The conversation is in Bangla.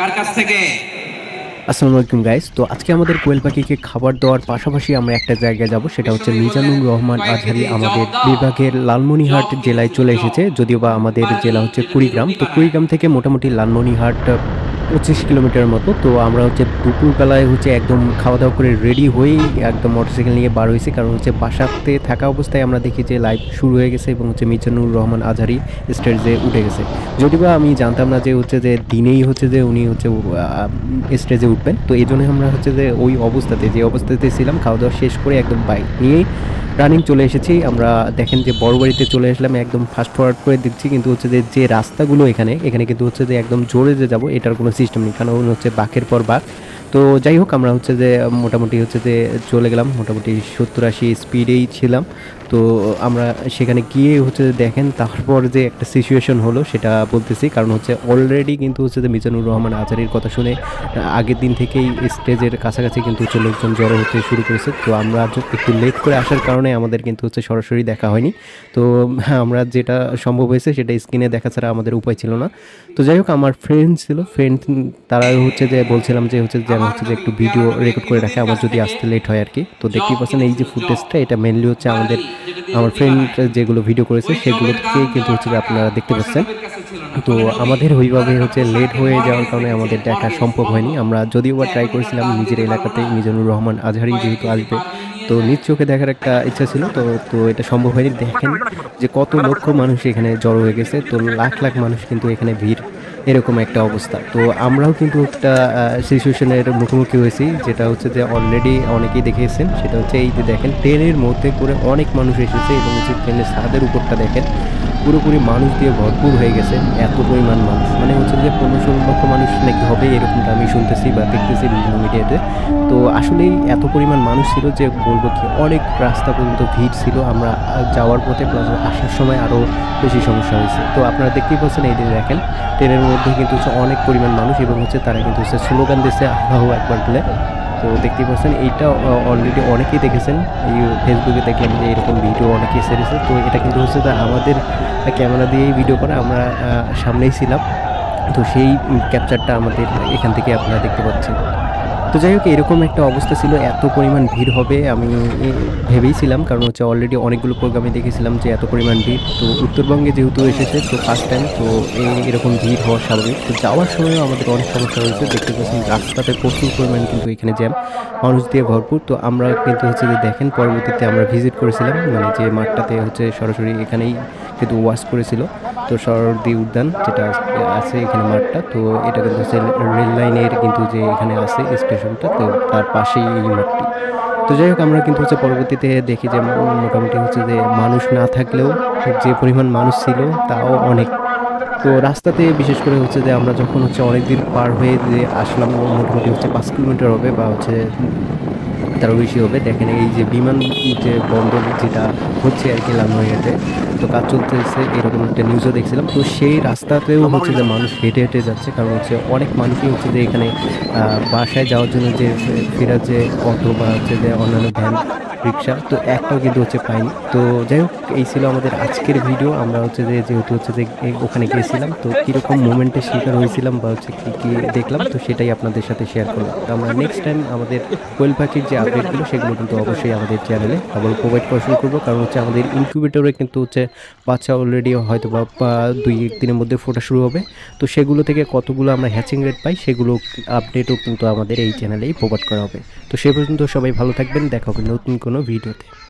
কার কাছ থেকে? আসসালামু আলাইকুম গাইস। তো আজকে আমাদের কোয়েল পাখিকে খাবার দেওয়ার পাশাপাশি আমরা একটা জায়গায় যাব, সেটা হচ্ছে মিজানুর রহমান কয়েক আজহারি কেজি আমাদের জবাব দাও। বিভাগের লালমনিরহাট জেলায় চলে এসেছে। যদিও বা আমাদের জেলা হচ্ছে কুড়িগ্রাম, তো কুড়িগ্রাম থেকে মোটামুটি লালমনিরহাট 25 কিলোমিটারের মতো। তো আমরা হচ্ছে দুপুরবেলায় হচ্ছে একদম খাওয়া দাওয়া করে রেডি হয়েই একদম মোটরসাইকেল নিয়ে বার হয়েছি, কারণ হচ্ছে বাসাতে থাকা অবস্থায় আমরা দেখি যে লাইভ শুরু হয়ে গেছে এবং হচ্ছে মিজানুর রহমান আজহারি স্টেজে উঠে গেছে। যদিও বা আমি জানতাম না যে হচ্ছে যে দিনেই হচ্ছে যে উনি হচ্ছে স্টেজে উঠবেন, তো এই জন্য আমরা হচ্ছে যে ওই অবস্থাতে যে অবস্থাতে ছিলাম খাওয়া দাওয়া শেষ করে একদম বাইক নিয়েই রানিং চলে এসেছি। আমরা দেখেন যে বড় বাড়িতে চলে আসলাম, একদম ফাস্ট ফরওয়ার্ড করে দিচ্ছি, কিন্তু হচ্ছে যে যে রাস্তাগুলো এখানে এখানে কিন্তু হচ্ছে যে একদম জোরে যে যাবো এটার কোনো সিস্টেম নেই, কারণ হচ্ছে বাঁকের পর বাঁক। তো যাই হোক, আমরা হচ্ছে যে মোটামুটি হচ্ছে যে চলে গেলাম, মোটামুটি 70-80 স্পিডেই ছিলাম। তো আমরা সেখানে গিয়ে হচ্ছে যে দেখেন তারপর যে একটা সিচুয়েশন হলো সেটা বলতেছি, কারণ হচ্ছে অলরেডি কিন্তু হচ্ছে যে মিজানুর রহমান আজহারির কথা শুনে আগের দিন থেকেই স্টেজের কাছাকাছি কিন্তু হচ্ছে লোকজন জড়ো হতে শুরু করেছে। তো আমরা একটু লেট করে আসার কারণে আমাদের কিন্তু হচ্ছে সরাসরি দেখা হয়নি। তো হ্যাঁ, আমরা যেটা সম্ভব হয়েছে সেটা স্ক্রিনে দেখা ছাড়া আমাদের উপায় ছিল না। তো যাই হোক, আমার ফ্রেন্ড ছিল, ফ্রেন্ড তারা হচ্ছে যে বলছিলাম যে হচ্ছে যেন হচ্ছে যে একটু ভিডিও রেকর্ড করে রাখে আমার যদি আসতে লেট হয় আর কি। তো দেখতেই পাচ্ছেন এই যে ফুটেজটা, এটা মেনলি হচ্ছে আমাদের আমার ফ্রেন্ড যেগুলো ভিডিও করেছে সেগুলো থেকেই কিন্তু হচ্ছে যে আপনারা দেখতে পাচ্ছেন। তো আমাদের ওইভাবে হচ্ছে লেট হয়ে যাওয়ার কারণে আমাদের দেখা সম্ভব হয়নি। আমরা যদিও বা ট্রাই করেছিলাম নিজের এলাকাতে মিজানুর রহমান আজহারি যেহেতু আসবে, তো নিজ চোখে দেখার একটা ইচ্ছা ছিল। তো তো এটা সম্ভব হয়নি। দেখেন যে কত লক্ষ মানুষ এখানে জড়ো হয়ে গেছে, তো লাখ লাখ মানুষ কিন্তু এখানে ভিড়, এরকম একটা অবস্থা। তো আমরাও কিন্তু একটা সিচুয়েশনের মুখোমুখি হয়েছি, যেটা হচ্ছে যে অলরেডি অনেকেই দেখেছেন। সেটা হচ্ছে এই যে দেখেন ট্রেনের মধ্যে করে অনেক মানুষ এসেছে এবং হচ্ছে ট্রেনের ছাদের উপরটা দেখেন পুরোপুরি মানুষ দিয়ে ভরপুর হয়ে গেছে। এত পরিমাণ মানুষ, মানে হচ্ছে যে 15-16 লক্ষ মানুষ নাকি হবে, এরকমটা আমি শুনতেছি বা দেখতেছি বিভিন্ন মিডিয়াতে। তো আসলেই এত পরিমাণ মানুষ ছিল যে বলবো কি, অনেক রাস্তা পর্যন্ত ভিড় ছিল। আমরা যাওয়ার পথে প্লাস আসার সময় আরও বেশি সমস্যা হয়েছে। তো আপনারা দেখতেই পাচ্ছেন এই যে দেখেন ট্রেনের মধ্যে কিন্তু হচ্ছে অনেক পরিমাণ মানুষ এবং হচ্ছে তারা কিন্তু হচ্ছে স্লোগান দিচ্ছে আল্লাহু আকবার বলে। তো দেখতেই পাচ্ছেন এইটা অলরেডি অনেকেই দেখেছেন, এই ফেসবুকে দেখলাম যে এরকম ভিডিও অনেকেই ছেড়েছে। তো এটা কিন্তু হচ্ছে যে আমাদের ক্যামেরা দিয়েই ভিডিও করা, আমরা সামনেই ছিলাম। তো সেই ক্যাপচারটা আমাদের এখান থেকে আপনারা দেখতে পাচ্ছেন। তো যাই হোক, এরকম একটা অবস্থা ছিল, এত পরিমাণ ভিড় হবে আমি ভেবেইছিলাম, কারণ হচ্ছে অলরেডি অনেকগুলো প্রোগ্রামে দেখেছিলাম যে এত পরিমাণ ভিড়। তো উত্তরবঙ্গে যেহেতু এসেছে তো ফার্স্ট টাইম, তো এরকম ভিড় হওয়া স্বাভাবিক। তো যাওয়ার সময়ও আমাদের অনেক সমস্যা হয়েছে, দেখতে পাচ্ছেন রাস্তাতে প্রচুর পরিমাণ কিন্তু এখানে জ্যাম, মানুষ দিয়ে ভরপুর। তো আমরা কিন্তু হচ্ছে যে দেখেন পরবর্তীতে আমরা ভিজিট করেছিলাম, মানে যে মাঠটাতে হচ্ছে সরাসরি এখানেই কিন্তু ওয়াশ করেছিল। তো সরদি উদ্যান যেটা আছে এখানে মাঠটা, তো এটা কিন্তু হচ্ছে রেল লাইনের কিন্তু যে এখানে আছে স্টেশনটা, তো তার পাশেই এই মাঠটি। তো যাই হোক, আমরা কিন্তু হচ্ছে পরবর্তীতে দেখি যে মোটামুটি হচ্ছে যে মানুষ না থাকলেও যে পরিমাণ মানুষ ছিল তাও অনেক। তো রাস্তাতে বিশেষ করে হচ্ছে যে আমরা যখন হচ্ছে অনেক দিন পার হয়ে যে আসলাম, মোটামুটি হচ্ছে 5 কিলোমিটার হবে বা হচ্ছে তারও বেশি হবে। দেখেন এই যে বিমান যে বন্দর যেটা হচ্ছে আর কি লালমনিরহাটে, তো কাজ চলতেছে এরকম একটা নিউজও দেখছিলাম। তো সেই রাস্তাতেও হচ্ছে যে মানুষ হেঁটে হেঁটে যাচ্ছে, কারণ হচ্ছে অনেক মানুষই হচ্ছে যে এখানে বাসায় যাওয়ার জন্য যে ফেরার যে অটো বা হচ্ছে যে অন্যান্য ভ্যান রিক্সা, তো একটাও কিন্তু হচ্ছে পাইনি। তো যাই হোক, এই ছিল আমাদের আজকের ভিডিও। আমরা হচ্ছে যে যেহেতু হচ্ছে যে ওখানে গিয়েছিলাম, তো কীরকম মোমেন্টের শিকার হয়েছিলাম বা হচ্ছে কী কী দেখলাম, তো সেটাই আপনাদের সাথে শেয়ার করলাম। তো আমরা নেক্সট টাইম আমাদের কোয়েল পাখির যে আপডেটগুলো সেগুলো কিন্তু অবশ্যই আমাদের চ্যানেলে আবার প্রোভাইড করা শুরু করবো, কারণ হচ্ছে আমাদের ইনকিউবেটরে কিন্তু হচ্ছে বাচ্চা অলরেডি হয়তো বা 2-1 দিনের মধ্যে ফোটা শুরু হবে। তো সেগুলো থেকে কতগুলো আমরা হ্যাচিং রেট পাই সেগুলো আপডেটও কিন্তু আমাদের এই চ্যানেলেই প্রোভাইড করা হবে। তো সে পর্যন্ত সবাই ভালো থাকবেন, দেখা হবে নতুন কোনো ভিডিওতে।